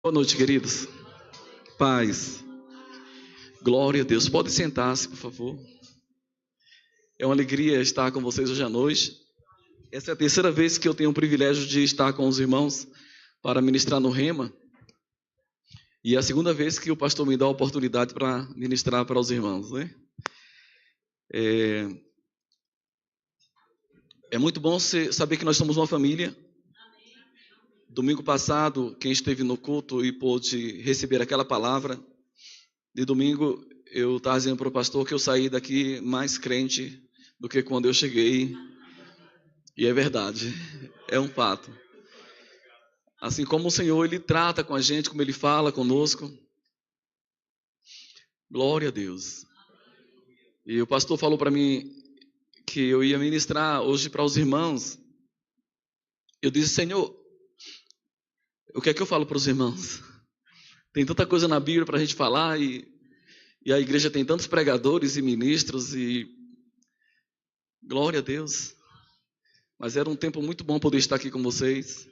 Boa noite, queridos. Paz. Glória a Deus. Pode sentar-se, por favor. É uma alegria estar com vocês hoje à noite. Essa é a terceira vez que eu tenho o privilégio de estar com os irmãos para ministrar no Rema. E é a segunda vez que o pastor me dá a oportunidade para ministrar para os irmãos, né? É muito bom saber que nós somos uma família. Domingo passado, quem esteve no culto e pôde receber aquela palavra, de domingo eu estava dizendo para o pastor que eu saí daqui mais crente do que quando eu cheguei. E é verdade, é um fato. Assim como o Senhor, Ele trata com a gente, como Ele fala conosco. Glória a Deus. E o pastor falou para mim que eu ia ministrar hoje para os irmãos. Eu disse, Senhor, o que é que eu falo para os irmãos? Tem tanta coisa na Bíblia para a gente falar e a igreja tem tantos pregadores e ministros e glória a Deus. Mas era um tempo muito bom poder estar aqui com vocês.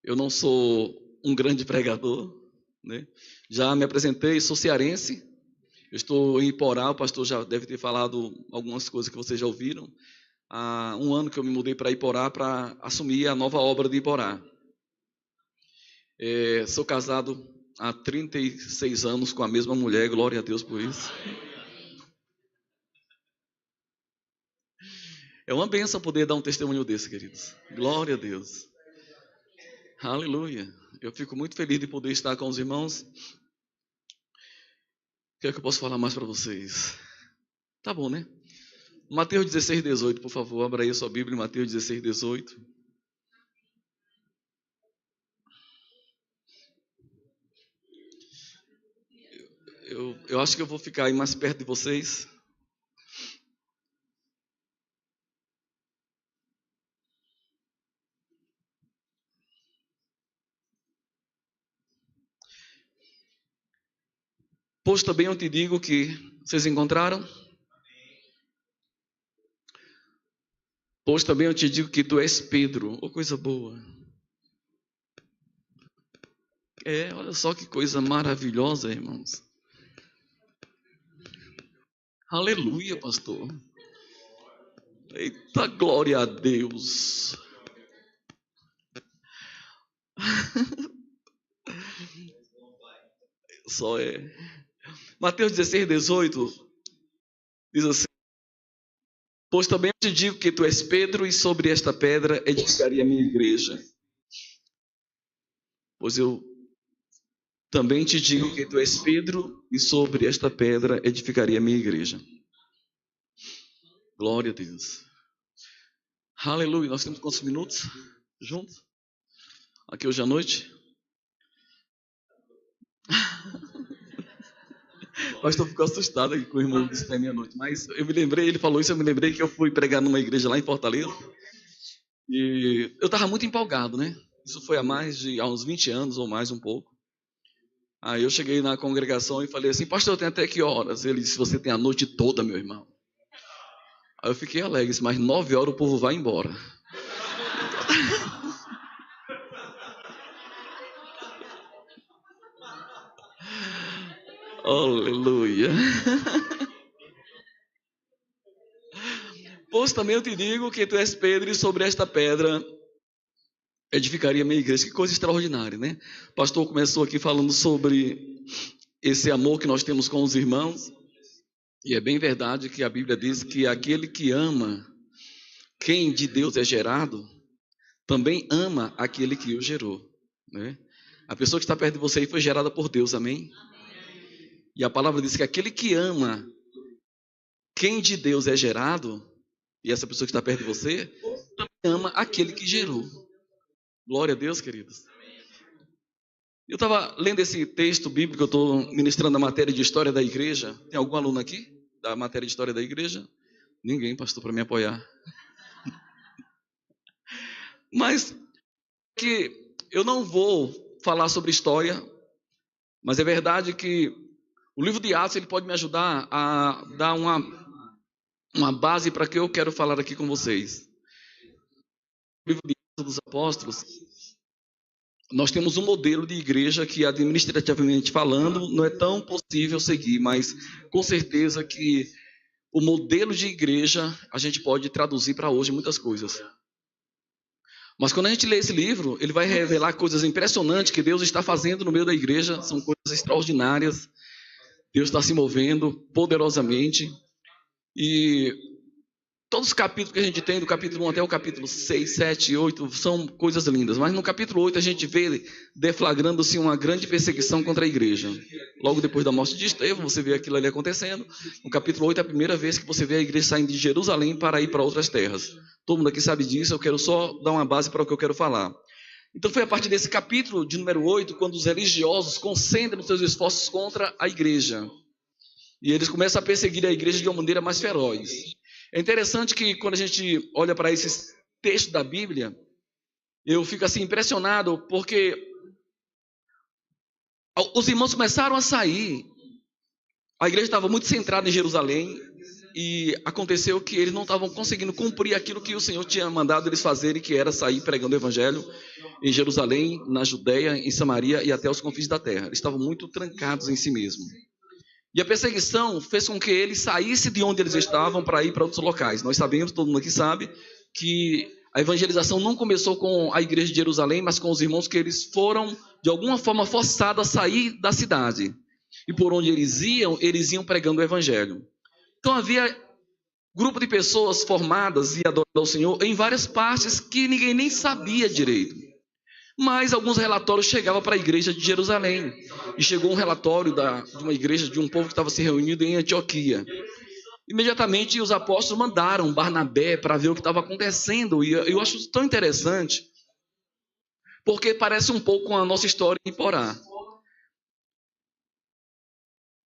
Eu não sou um grande pregador, né? Já me apresentei, sou cearense. Eu estou em Iporá, o pastor já deve ter falado algumas coisas que vocês já ouviram. Há um ano que eu me mudei para Iporá para assumir a nova obra de Iporá. Sou casado há 36 anos com a mesma mulher, glória a Deus por isso. É uma bênção poder dar um testemunho desse, queridos. Glória a Deus. Aleluia. Eu fico muito feliz de poder estar com os irmãos. O que é que eu posso falar mais para vocês? Tá bom, né? Mateus 16, 18, por favor. Abra aí a sua Bíblia, Mateus 16, 18. Eu acho que eu vou ficar aí mais perto de vocês. Pois também eu te digo que... Vocês encontraram? Pois também eu te digo que tu és Pedro. Oh, coisa boa. Olha só que coisa maravilhosa, irmãos. Aleluia, pastor. Eita, glória a Deus. Só é. Mateus 16, 18 diz assim: pois também eu te digo que tu és Pedro, e sobre esta pedra edificarei a minha igreja. Pois eu também te digo que tu és Pedro, e sobre esta pedra edificarei a minha igreja. Glória a Deus. Aleluia. Nós temos quantos minutos juntos? Aqui hoje à noite? O pastor ficou assustado aqui com o irmão disse para meia-noite. Mas eu me lembrei, ele falou isso, eu me lembrei que eu fui pregar numa igreja lá em Fortaleza. E eu estava muito empolgado, né? Isso foi há uns 20 anos ou mais um pouco. Aí eu cheguei na congregação e falei assim, pastor, eu tenho até que horas? Ele disse, você tem a noite toda, meu irmão. Aí eu fiquei alegre, mas 9 horas o povo vai embora. Aleluia. Pois também eu te digo que tu és Pedro, e sobre esta pedra edificaria a minha igreja. Que coisa extraordinária, né? O pastor começou aqui falando sobre esse amor que nós temos com os irmãos. E é bem verdade que a Bíblia diz que aquele que ama quem de Deus é gerado, também ama aquele que o gerou, né? A pessoa que está perto de você aí foi gerada por Deus, amém? E a palavra diz que aquele que ama quem de Deus é gerado, e essa pessoa que está perto de você, também ama aquele que gerou. Glória a Deus, queridos. Eu estava lendo esse texto bíblico, eu estou ministrando a matéria de história da igreja. Tem algum aluno aqui da matéria de história da igreja? Ninguém, pastor, para me apoiar. Mas que eu não vou falar sobre história, mas é verdade que o livro de Atos ele pode me ajudar a dar uma base para que eu quero falar aqui com vocês. O livro de Atos dos Apóstolos, nós temos um modelo de igreja que, administrativamente falando, não é tão possível seguir, mas com certeza que o modelo de igreja a gente pode traduzir para hoje muitas coisas. Mas quando a gente lê esse livro, ele vai revelar coisas impressionantes que Deus está fazendo no meio da igreja, são coisas extraordinárias. Deus está se movendo poderosamente. E todos os capítulos que a gente tem, do capítulo 1 até o capítulo 6, 7 e 8, são coisas lindas. Mas no capítulo 8 a gente vê deflagrando-se uma grande perseguição contra a igreja. Logo depois da morte de Estevão, você vê aquilo ali acontecendo. No capítulo 8 é a primeira vez que você vê a igreja saindo de Jerusalém para ir para outras terras. Todo mundo aqui sabe disso, eu quero só dar uma base para o que eu quero falar. Então foi a partir desse capítulo de número 8, quando os religiosos concentram seus esforços contra a igreja. E eles começam a perseguir a igreja de uma maneira mais feroz. É interessante que quando a gente olha para esses textos da Bíblia, eu fico assim impressionado, porque os irmãos começaram a sair, a igreja estava muito centrada em Jerusalém, e aconteceu que eles não estavam conseguindo cumprir aquilo que o Senhor tinha mandado eles fazerem, que era sair pregando o evangelho em Jerusalém, na Judeia, em Samaria e até os confins da terra. Eles estavam muito trancados em si mesmos. E a perseguição fez com que eles saíssem de onde eles estavam para ir para outros locais. Nós sabemos, todo mundo aqui sabe, que a evangelização não começou com a igreja de Jerusalém, mas com os irmãos que eles foram, de alguma forma, forçados a sair da cidade. E por onde eles iam pregando o evangelho. Então havia grupo de pessoas formadas e adorando ao Senhor em várias partes que ninguém nem sabia direito. Mas alguns relatórios chegavam para a igreja de Jerusalém. E chegou um relatório de uma igreja, de um povo que estava se reunindo em Antioquia. Imediatamente os apóstolos mandaram Barnabé para ver o que estava acontecendo. E eu acho tão interessante, porque parece um pouco com a nossa história em Iporá.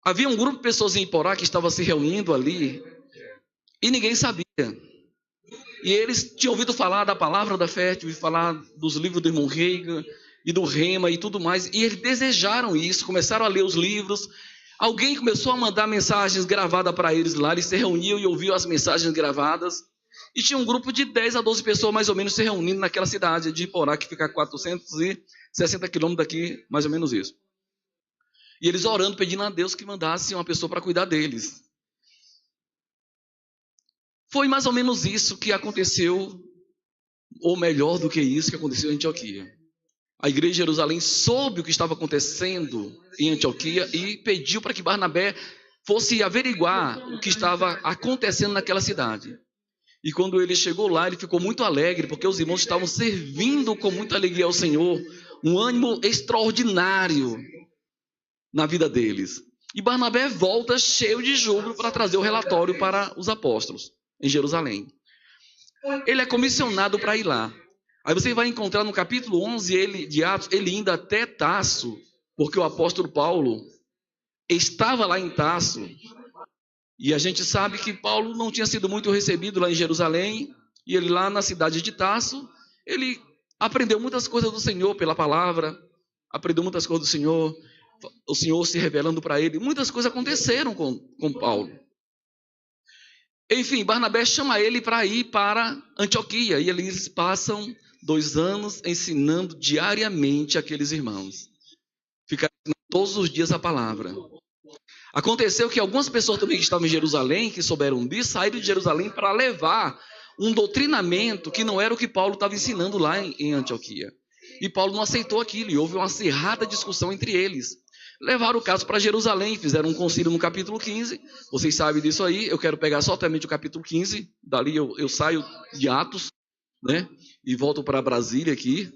Havia um grupo de pessoas em Iporá que estava se reunindo ali e ninguém sabia. E eles tinham ouvido falar da palavra da fé, tinham ouvido falar dos livros do irmão Reagan e do Rema e tudo mais. E eles desejaram isso, começaram a ler os livros. Alguém começou a mandar mensagens gravadas para eles lá. Eles se reuniam e ouviam as mensagens gravadas. E tinha um grupo de 10 a 12 pessoas mais ou menos se reunindo naquela cidade de Iporá, que fica a 460 quilômetros daqui, mais ou menos isso. E eles orando, pedindo a Deus que mandasse uma pessoa para cuidar deles. Foi mais ou menos isso que aconteceu, ou melhor do que isso que aconteceu em Antioquia. A igreja de Jerusalém soube o que estava acontecendo em Antioquia e pediu para que Barnabé fosse averiguar o que estava acontecendo naquela cidade. E quando ele chegou lá, ele ficou muito alegre, porque os irmãos estavam servindo com muita alegria ao Senhor, um ânimo extraordinário na vida deles. E Barnabé volta cheio de júbilo para trazer o relatório para os apóstolos em Jerusalém. Ele é comissionado para ir lá. Aí você vai encontrar no capítulo 11 de Atos, ele indo até Tarso, porque o apóstolo Paulo estava lá em Tarso. E a gente sabe que Paulo não tinha sido muito recebido lá em Jerusalém, e ele lá na cidade de Tarso, ele aprendeu muitas coisas do Senhor pela palavra, aprendeu muitas coisas do Senhor, o Senhor se revelando para ele. Muitas coisas aconteceram com Paulo. Enfim, Barnabé chama ele para ir para Antioquia, e eles passam 2 anos ensinando diariamente aqueles irmãos. Ficaram todos os dias a palavra. Aconteceu que algumas pessoas também que estavam em Jerusalém, que souberam disso, saíram de Jerusalém para levar um doutrinamento que não era o que Paulo estava ensinando lá em Antioquia. E Paulo não aceitou aquilo, e houve uma acirrada discussão entre eles. Levaram o caso para Jerusalém, fizeram um concílio no capítulo 15, vocês sabem disso aí, eu quero pegar somente o capítulo 15, dali eu saio de Atos, né, e volto para Brasília aqui.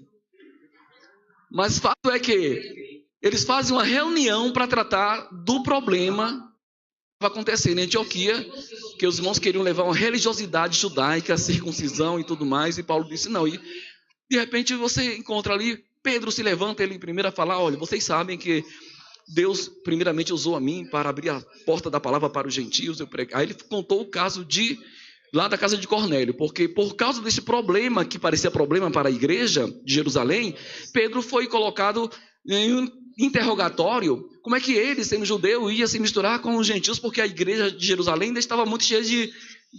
Mas fato é que eles fazem uma reunião para tratar do problema que estava acontecendo em Antioquia, que os irmãos queriam levar uma religiosidade judaica, circuncisão e tudo mais, e Paulo disse não. E de repente você encontra ali, Pedro se levanta, ele primeiro a falar, olha, vocês sabem que Deus primeiramente usou a mim para abrir a porta da palavra para os gentios. Aí ele contou o caso lá da casa de Cornélio, porque por causa desse problema, que parecia problema para a igreja de Jerusalém, Pedro foi colocado em um interrogatório, como é que ele, sendo judeu, ia se misturar com os gentios, porque a igreja de Jerusalém ainda estava muito cheia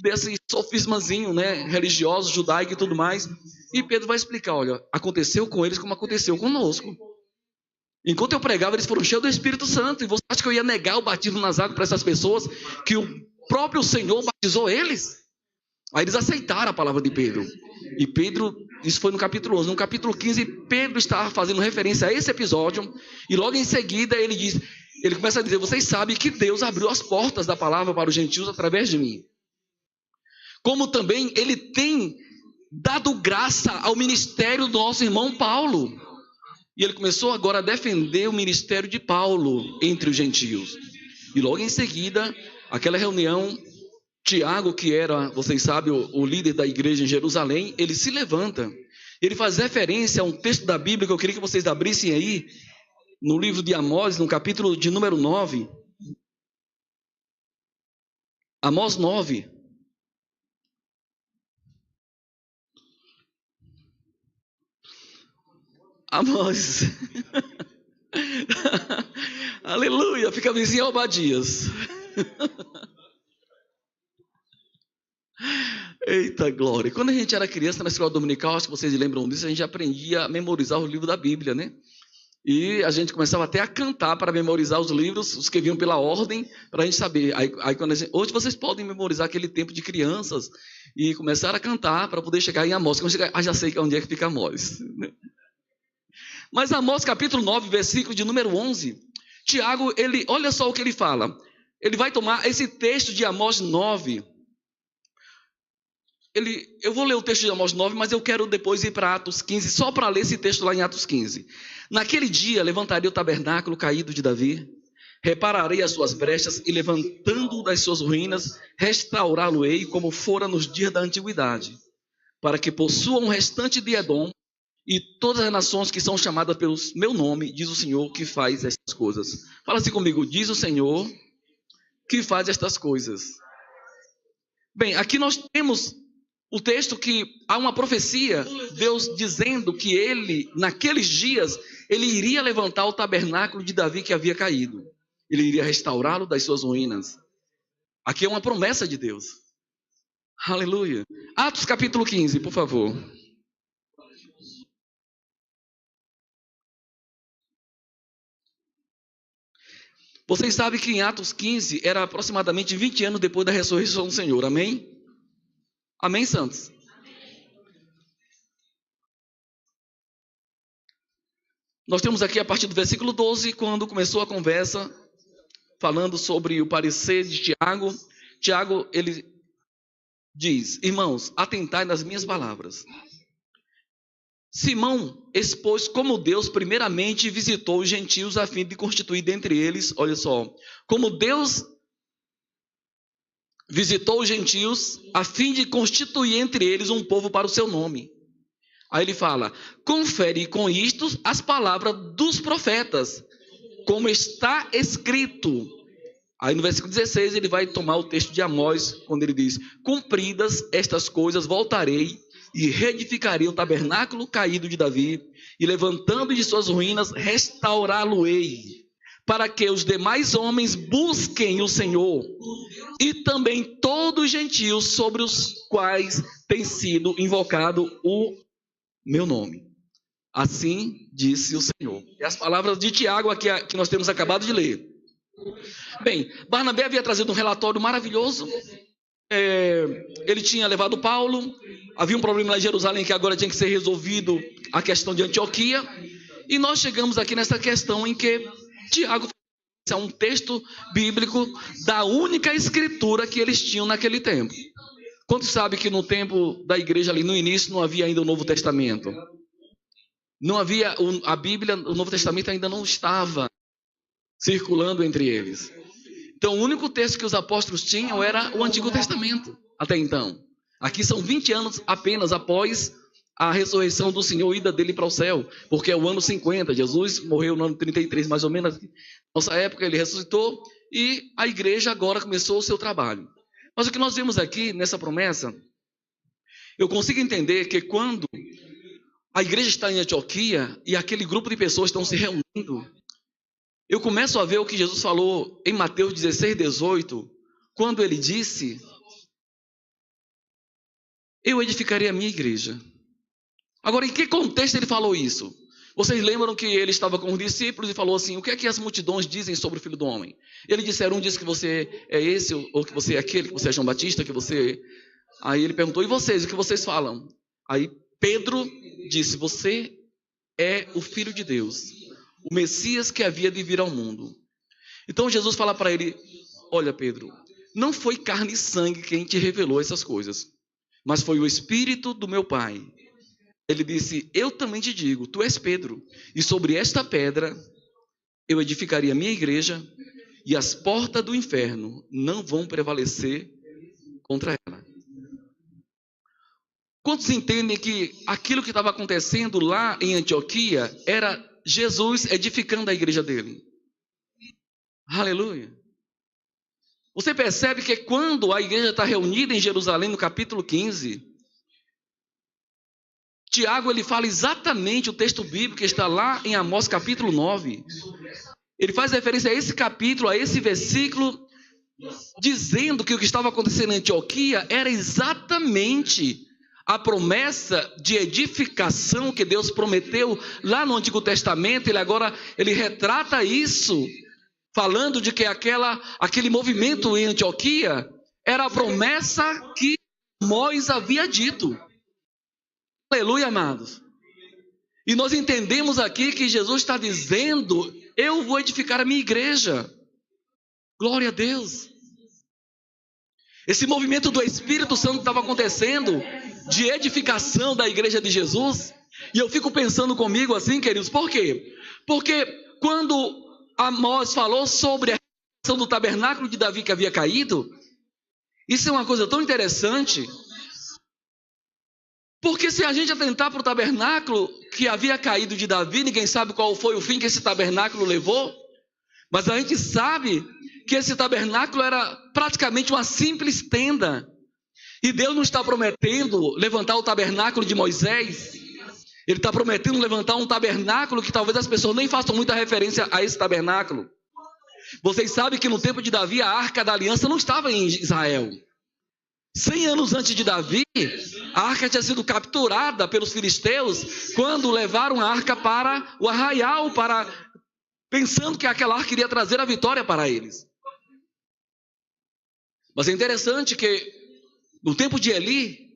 desse sofismazinho, né, religioso, judaico e tudo mais. E Pedro vai explicar, olha, aconteceu com eles como aconteceu conosco. Enquanto eu pregava, eles foram cheios do Espírito Santo. E você acha que eu ia negar o batismo nas águas para essas pessoas que o próprio Senhor batizou eles? Aí eles aceitaram a palavra de Pedro. E Pedro, isso foi no capítulo 11. No capítulo 15, Pedro está fazendo referência a esse episódio. E logo em seguida ele começa a dizer, vocês sabem que Deus abriu as portas da palavra para os gentios através de mim. Como também ele tem dado graça ao ministério do nosso irmão Paulo. E ele começou agora a defender o ministério de Paulo entre os gentios. E logo em seguida, aquela reunião, Tiago, que era, vocês sabem, o líder da igreja em Jerusalém, ele se levanta. Ele faz referência a um texto da Bíblia que eu queria que vocês abrissem aí, no livro de Amós, no capítulo de número 9. Amós 9. Amós. Aleluia, fica vizinho a Obadias. Eita glória. Quando a gente era criança na escola dominical, acho que vocês lembram disso, a gente aprendia a memorizar o livro da Bíblia, né? E a gente começava até a cantar para memorizar os livros, os que vinham pela ordem, para a gente saber. Aí quando hoje vocês podem memorizar aquele tempo de crianças e começar a cantar para poder chegar em Amós. Quando chegar, já sei onde é que fica Amós. Mas Amós capítulo 9, versículo de número 11, Tiago, olha só o que ele fala. Ele vai tomar esse texto de Amós 9. Eu vou ler o texto de Amós 9, mas eu quero depois ir para Atos 15, só para ler esse texto lá em Atos 15. Naquele dia levantarei o tabernáculo caído de Davi, repararei as suas brechas e levantando-o das suas ruínas, restaurá-lo-ei como fora nos dias da antiguidade, para que possua um restante de Edom e todas as nações que são chamadas pelo meu nome, diz o Senhor que faz estas coisas. Fala assim comigo, diz o Senhor que faz estas coisas. Bem, aqui nós temos o texto que há uma profecia, Deus dizendo que ele, naqueles dias, ele iria levantar o tabernáculo de Davi que havia caído. Ele iria restaurá-lo das suas ruínas. Aqui é uma promessa de Deus. Aleluia. Atos capítulo 15, por favor. Vocês sabem que em Atos 15 era aproximadamente 20 anos depois da ressurreição do Senhor. Amém? Amém, santos? Nós temos aqui a partir do versículo 12, quando começou a conversa, falando sobre o parecer de Tiago. Tiago, ele diz, irmãos, atentai nas minhas palavras. Simão expôs como Deus primeiramente visitou os gentios a fim de constituir dentre eles, olha só, como Deus visitou os gentios a fim de constituir entre eles um povo para o seu nome. Aí ele fala, confere com isto as palavras dos profetas, como está escrito. Aí no versículo 16 ele vai tomar o texto de Amós, quando ele diz, cumpridas estas coisas voltarei e reedificarei o tabernáculo caído de Davi, e levantando de suas ruínas, restaurá-lo-ei, para que os demais homens busquem o Senhor, e também todos os gentios sobre os quais tem sido invocado o meu nome. Assim disse o Senhor. E as palavras de Tiago aqui que nós temos acabado de ler. Bem, Barnabé havia trazido um relatório maravilhoso. Ele tinha levado Paulo. Havia um problema lá em Jerusalém que agora tinha que ser resolvido, a questão de Antioquia. E nós chegamos aqui nessa questão em que Tiago é um texto bíblico da única escritura que eles tinham naquele tempo. Quantos sabem que no tempo da igreja ali no início não havia ainda o Novo Testamento? Não havia a Bíblia, o Novo Testamento ainda não estava circulando entre eles. Então o único texto que os apóstolos tinham era o Antigo Testamento, até então. Aqui são 20 anos apenas após a ressurreição do Senhor, ida dele para o céu, porque é o ano 50, Jesus morreu no ano 33, mais ou menos, nossa época ele ressuscitou, e a igreja agora começou o seu trabalho. Mas o que nós vemos aqui nessa promessa, eu consigo entender que quando a igreja está em Antioquia, e aquele grupo de pessoas estão se reunindo, eu começo a ver o que Jesus falou em Mateus 16, 18, quando ele disse eu edificaria a minha igreja. Agora, em que contexto ele falou isso? Vocês lembram que ele estava com os discípulos e falou assim: o que é que as multidões dizem sobre o Filho do Homem? Eles disseram, um diz que você é esse, ou que você é aquele, que você é João Batista, que você... Aí ele perguntou, e vocês, o que vocês falam? Aí Pedro disse, você é o Filho de Deus, o Messias que havia de vir ao mundo. Então Jesus fala para ele, olha Pedro, não foi carne e sangue quem te revelou essas coisas, mas foi o Espírito do meu Pai. Ele disse, eu também te digo, tu és Pedro, e sobre esta pedra eu edificaria a minha igreja, e as portas do inferno não vão prevalecer contra ela. Quantos entendem que aquilo que estava acontecendo lá em Antioquia era Jesus edificando a igreja dele? Aleluia! Você percebe que quando a igreja está reunida em Jerusalém, no capítulo 15... Tiago, ele fala exatamente o texto bíblico que está lá em Amós capítulo 9. Ele faz referência a esse capítulo, a esse versículo, dizendo que o que estava acontecendo em Antioquia era exatamente a promessa de edificação que Deus prometeu lá no Antigo Testamento. Ele retrata isso, falando de que aquele movimento em Antioquia era a promessa que Moisés havia dito. Aleluia, amados. E nós entendemos aqui que Jesus está dizendo, eu vou edificar a minha igreja. Glória a Deus. Esse movimento do Espírito Santo estava acontecendo, de edificação da igreja de Jesus. E eu fico pensando comigo assim, queridos, por quê? Porque quando Amós falou sobre a realização do tabernáculo de Davi que havia caído, isso é uma coisa tão interessante. Porque se a gente atentar para o tabernáculo que havia caído de Davi, ninguém sabe qual foi o fim que esse tabernáculo levou, mas a gente sabe que esse tabernáculo era praticamente uma simples tenda. E Deus não está prometendo levantar o tabernáculo de Moisés, Ele está prometendo levantar um tabernáculo que talvez as pessoas nem façam muita referência a esse tabernáculo. Vocês sabem que no tempo de Davi a Arca da Aliança não estava em Israel. 100 anos antes de Davi, a arca tinha sido capturada pelos filisteus quando levaram a arca para o arraial, pensando que aquela arca iria trazer a vitória para eles. Mas é interessante que no tempo de Eli,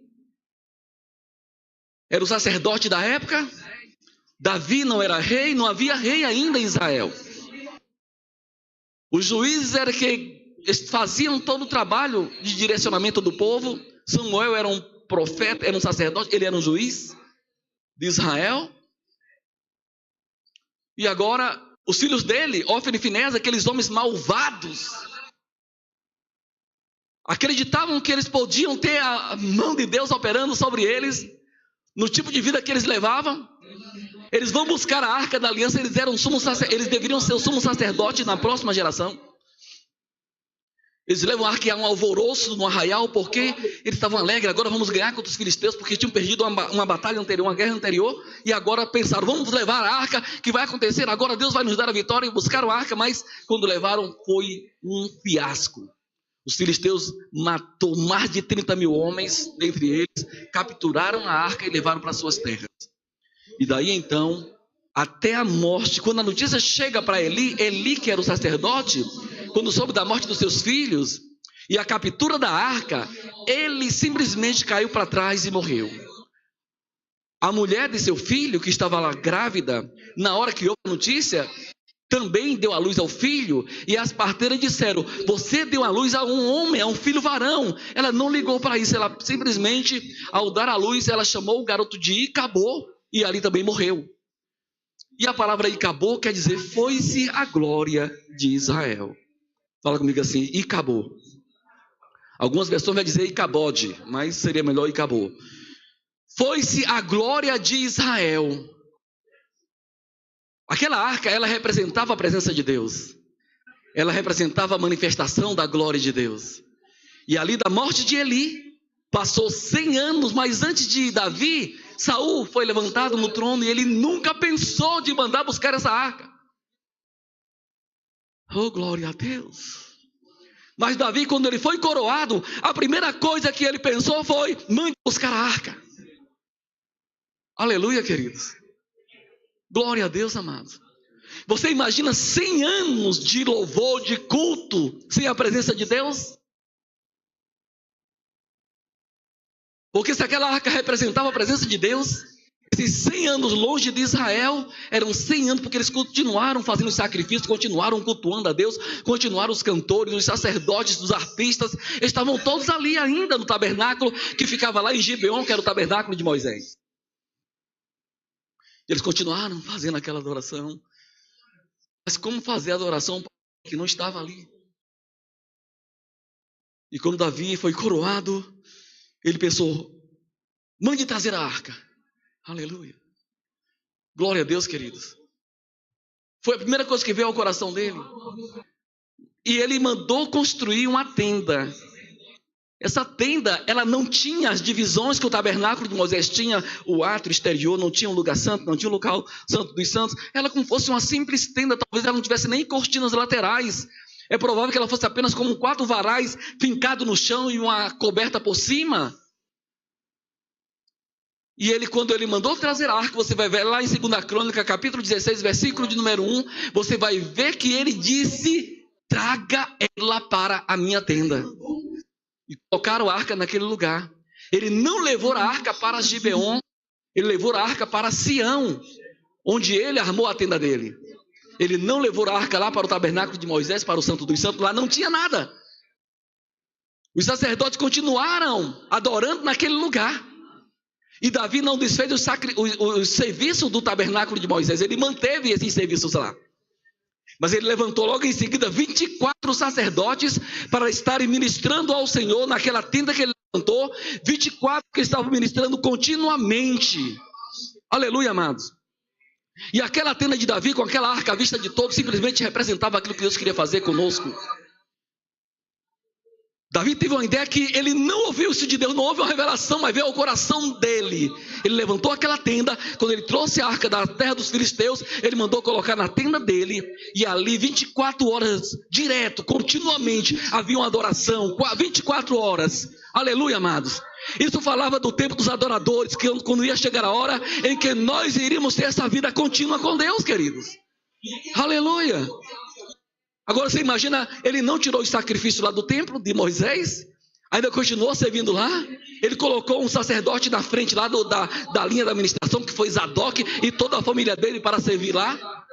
era o sacerdote da época, Davi não era rei, não havia rei ainda em Israel. Os juízes eram que faziam todo o trabalho de direcionamento do povo. Samuel era um profeta, era um sacerdote, ele era um juiz de Israel. E agora, os filhos dele, Ofni e Finéias, aqueles homens malvados, acreditavam que eles podiam ter a mão de Deus operando sobre eles, no tipo de vida que eles levavam. Eles vão buscar a Arca da Aliança, eles deveriam ser o sumo sacerdote na próxima geração. Eles levam a arca a um alvoroço no arraial, porque eles estavam alegres, agora vamos ganhar contra os filisteus, porque tinham perdido uma batalha anterior, uma guerra anterior, e agora pensaram, vamos levar a arca, que vai acontecer, agora Deus vai nos dar a vitória, e buscaram a arca, mas quando levaram foi um fiasco. Os filisteus matou mais de 30 mil homens, dentre eles, capturaram a arca e levaram para suas terras. E daí então, até a morte, quando a notícia chega para Eli que era o sacerdote, quando soube da morte dos seus filhos e a captura da arca, ele simplesmente caiu para trás e morreu. A mulher de seu filho, que estava lá grávida, na hora que ouviu a notícia, também deu à luz ao filho, e as parteiras disseram, você deu à luz a um homem, a um filho varão. Ela não ligou para isso, ela simplesmente, ao dar à luz, ela chamou o garoto de Icabô, e ali também morreu. E a palavra Icabô quer dizer, foi-se a glória de Israel. Fala comigo assim, Icabô. Algumas versões vai dizer Icabode, mas seria melhor Icabô. Foi-se a glória de Israel. Aquela arca, ela representava a presença de Deus. Ela representava a manifestação da glória de Deus. E ali da morte de Eli, passou 100 anos, mas antes de Davi, Saul foi levantado no trono e ele nunca pensou de mandar buscar essa arca. Oh, glória a Deus. Mas Davi, quando ele foi coroado, a primeira coisa que ele pensou foi: mande buscar a arca. Aleluia, queridos. Glória a Deus, amados. Você imagina 100 anos de louvor, de culto, sem a presença de Deus? Porque se aquela arca representava a presença de Deus, esses 100 anos longe de Israel, eram 100 anos porque eles continuaram fazendo sacrifícios, continuaram cultuando a Deus, continuaram os cantores, os sacerdotes, os artistas, estavam todos ali ainda no tabernáculo, que ficava lá em Gibeon, que era o tabernáculo de Moisés. Eles continuaram fazendo aquela adoração. Mas como fazer a adoração que não estava ali? E quando Davi foi coroado, ele pensou: mande trazer a arca. Aleluia. Glória a Deus, queridos. Foi a primeira coisa que veio ao coração dele. E ele mandou construir uma tenda. Essa tenda, ela não tinha as divisões que o tabernáculo de Moisés tinha, o átrio exterior, não tinha um lugar santo, não tinha um local santo dos santos. Ela como fosse uma simples tenda, talvez ela não tivesse nem cortinas laterais. É provável que ela fosse apenas como 4 varais fincados no chão e uma coberta por cima. E ele, quando ele mandou trazer a arca, você vai ver lá em 2 Crônica, capítulo 16, versículo de número 1, você vai ver que ele disse: traga ela para a minha tenda. E colocaram a arca naquele lugar. Ele não levou a arca para Gibeon, ele levou a arca para Sião, onde ele armou a tenda dele. Ele não levou a arca lá para o tabernáculo de Moisés, para o Santo dos Santos, lá não tinha nada. Os sacerdotes continuaram adorando naquele lugar. E Davi não desfez o serviço do tabernáculo de Moisés, ele manteve esses serviços lá. Mas ele levantou logo em seguida 24 sacerdotes para estarem ministrando ao Senhor naquela tenda que ele levantou. 24 que estavam ministrando continuamente. Aleluia, amados. E aquela tenda de Davi, com aquela arca à vista de todos, simplesmente representava aquilo que Deus queria fazer conosco. Davi teve uma ideia que ele não ouviu isso de Deus, não houve uma revelação, mas veio ao coração dele. Ele levantou aquela tenda, quando ele trouxe a arca da terra dos filisteus, ele mandou colocar na tenda dele, e ali 24 horas, direto, continuamente, havia uma adoração, 24 horas. Aleluia, amados. Isso falava do tempo dos adoradores, que quando ia chegar a hora em que nós iríamos ter essa vida contínua com Deus, queridos. Aleluia. Agora você imagina, ele não tirou os sacrifícios lá do templo de Moisés, ainda continuou servindo lá. Ele colocou um sacerdote na frente lá da linha da administração, que foi Zadok, e toda a família dele para servir lá.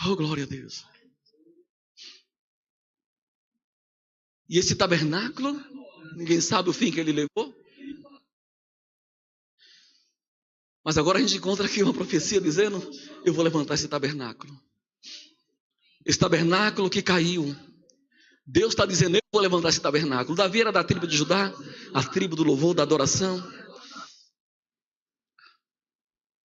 Oh, glória a Deus. E esse tabernáculo, ninguém sabe o fim que ele levou. Mas agora a gente encontra aqui uma profecia dizendo: eu vou levantar esse tabernáculo. Esse tabernáculo que caiu, Deus está dizendo: eu vou levantar esse tabernáculo. Davi era da tribo de Judá, a tribo do louvor, da adoração.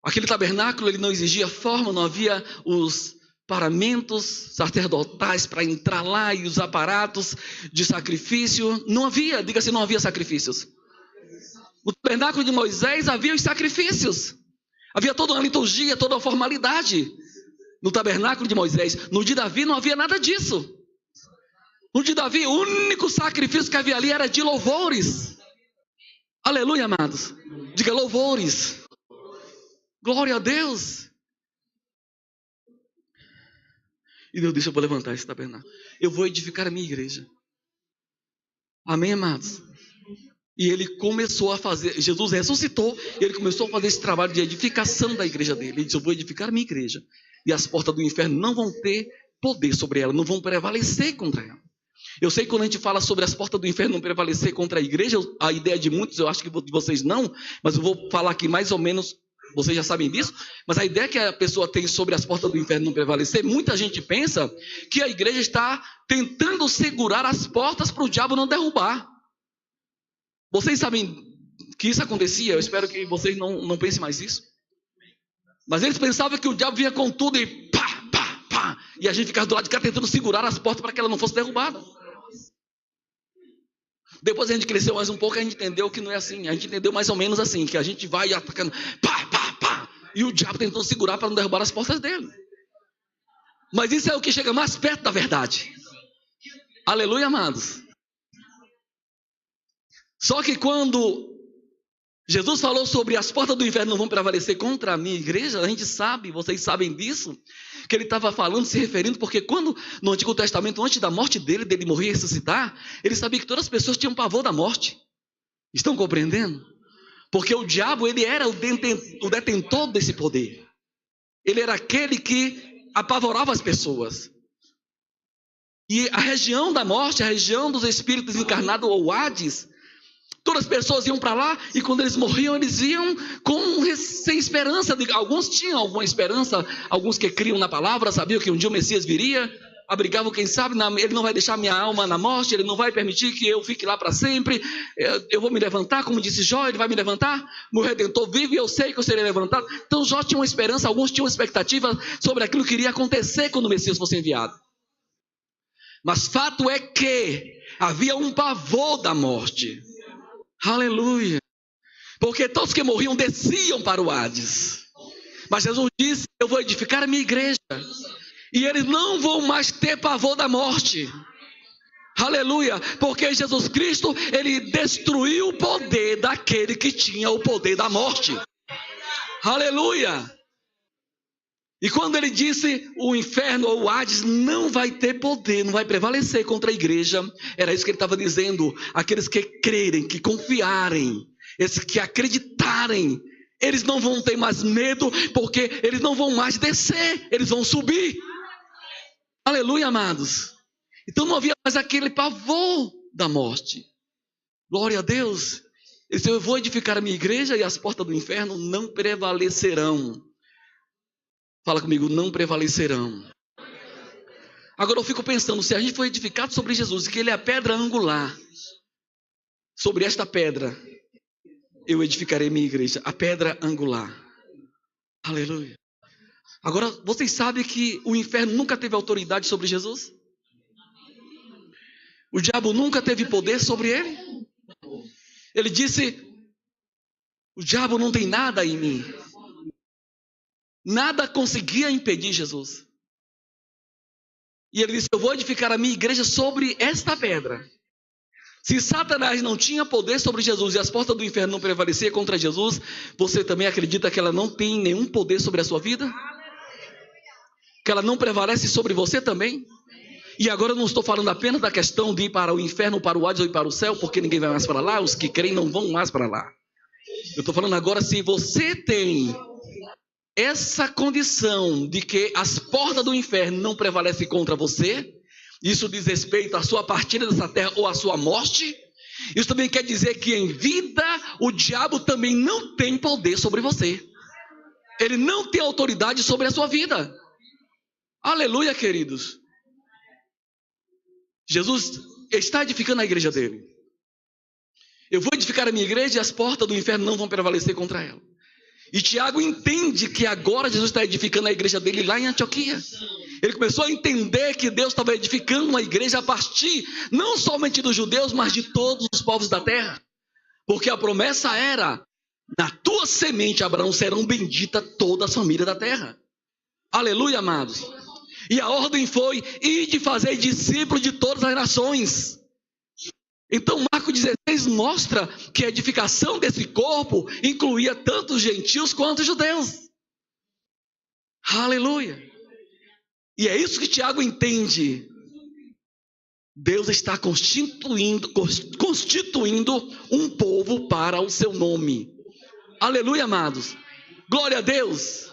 Aquele tabernáculo, ele não exigia forma, não havia os paramentos sacerdotais para entrar lá e os aparatos de sacrifício. Não havia, diga-se, não havia sacrifícios. No tabernáculo de Moisés havia os sacrifícios. Havia toda uma liturgia, toda uma formalidade. No tabernáculo de Moisés. No de Davi não havia nada disso. No de Davi, o único sacrifício que havia ali era de louvores. Aleluia, amados. Diga louvores. Glória a Deus. E Deus disse: eu vou levantar esse tabernáculo. Eu vou edificar a minha igreja. Amém, amados? E ele começou a fazer, Jesus ressuscitou, e ele começou a fazer esse trabalho de edificação da igreja dele. Ele disse: eu vou edificar a minha igreja. E as portas do inferno não vão ter poder sobre ela, não vão prevalecer contra ela. Eu sei que quando a gente fala sobre as portas do inferno não prevalecer contra a igreja, a ideia de muitos, eu acho que de vocês não, mas eu vou falar aqui mais ou menos, vocês já sabem disso, mas a ideia que a pessoa tem sobre as portas do inferno não prevalecer, muita gente pensa que a igreja está tentando segurar as portas para o diabo não derrubar. Vocês sabem que isso acontecia? Eu espero que vocês não pensem mais isso. Mas eles pensavam que o diabo vinha com tudo e pá, pá, pá. E a gente ficava do lado de cá tentando segurar as portas para que ela não fosse derrubada. Depois a gente cresceu mais um pouco e a gente entendeu que não é assim. A gente entendeu mais ou menos assim, que a gente vai atacando pá, pá, pá. E o diabo tentando segurar para não derrubar as portas dele. Mas isso é o que chega mais perto da verdade. Aleluia, amados. Só que quando Jesus falou sobre as portas do inferno não vão prevalecer contra a minha igreja, a gente sabe, vocês sabem disso, que ele estava falando, se referindo, porque quando no Antigo Testamento, antes da morte dele morrer e ressuscitar, ele sabia que todas as pessoas tinham pavor da morte. Estão compreendendo? Porque o diabo, ele era o detentor desse poder. Ele era aquele que apavorava as pessoas. E a região da morte, a região dos espíritos encarnados, ou Hades, todas as pessoas iam para lá e quando eles morriam, eles iam sem esperança. Alguns tinham alguma esperança, alguns que criam na palavra, sabiam que um dia o Messias viria, abrigavam, quem sabe, ele não vai deixar minha alma na morte, ele não vai permitir que eu fique lá para sempre, eu vou me levantar, como disse Jó, ele vai me levantar, meu Redentor vive e eu sei que eu serei levantado. Então Jó tinha uma esperança, alguns tinham expectativa sobre aquilo que iria acontecer quando o Messias fosse enviado. Mas fato é que havia um pavor da morte. Aleluia. Porque todos que morriam desciam para o Hades. Mas Jesus disse, eu vou edificar a minha igreja. E eles não vão mais ter pavor da morte. Aleluia. Porque Jesus Cristo, ele destruiu o poder daquele que tinha o poder da morte. Aleluia. E quando ele disse, o inferno ou o Hades não vai ter poder, não vai prevalecer contra a igreja, era isso que ele estava dizendo. Aqueles que crerem, que confiarem, esses que acreditarem, eles não vão ter mais medo, porque eles não vão mais descer, eles vão subir. Aleluia, amados. Então não havia mais aquele pavor da morte. Glória a Deus. Ele disse, eu vou edificar a minha igreja e as portas do inferno não prevalecerão. Fala comigo, não prevalecerão. Agora eu fico pensando, se a gente foi edificado sobre Jesus, que ele é a pedra angular, sobre esta pedra, eu edificarei minha igreja, a pedra angular. Aleluia. Agora, vocês sabem que o inferno nunca teve autoridade sobre Jesus? O diabo nunca teve poder sobre ele? Ele disse, o diabo não tem nada em mim. Nada conseguia impedir Jesus. E ele disse, eu vou edificar a minha igreja sobre esta pedra. Se Satanás não tinha poder sobre Jesus e as portas do inferno não prevaleciam contra Jesus, você também acredita que ela não tem nenhum poder sobre a sua vida? Que ela não prevalece sobre você também? E agora eu não estou falando apenas da questão de ir para o inferno, para o Hades ou ir para o céu, porque ninguém vai mais para lá, os que creem não vão mais para lá. Eu estou falando agora, se você tem essa condição de que as portas do inferno não prevalecem contra você, isso diz respeito à sua partida dessa terra ou à sua morte, isso também quer dizer que em vida o diabo também não tem poder sobre você. Ele não tem autoridade sobre a sua vida. Aleluia, queridos. Jesus está edificando a igreja dele. Eu vou edificar a minha igreja e as portas do inferno não vão prevalecer contra ela. E Tiago entende que agora Jesus está edificando a igreja dele lá em Antioquia. Ele começou a entender que Deus estava edificando uma igreja a partir não somente dos judeus, mas de todos os povos da terra. Porque a promessa era, na tua semente, Abraão, serão benditas todas as famílias da terra. Aleluia, amados. E a ordem foi, ide fazer discípulos de todas as nações. Então Marcos 16 mostra que a edificação desse corpo incluía tanto os gentios quanto os judeus. Aleluia. E é isso que Tiago entende. Deus está constituindo um povo para o seu nome. Aleluia, amados. Glória a Deus.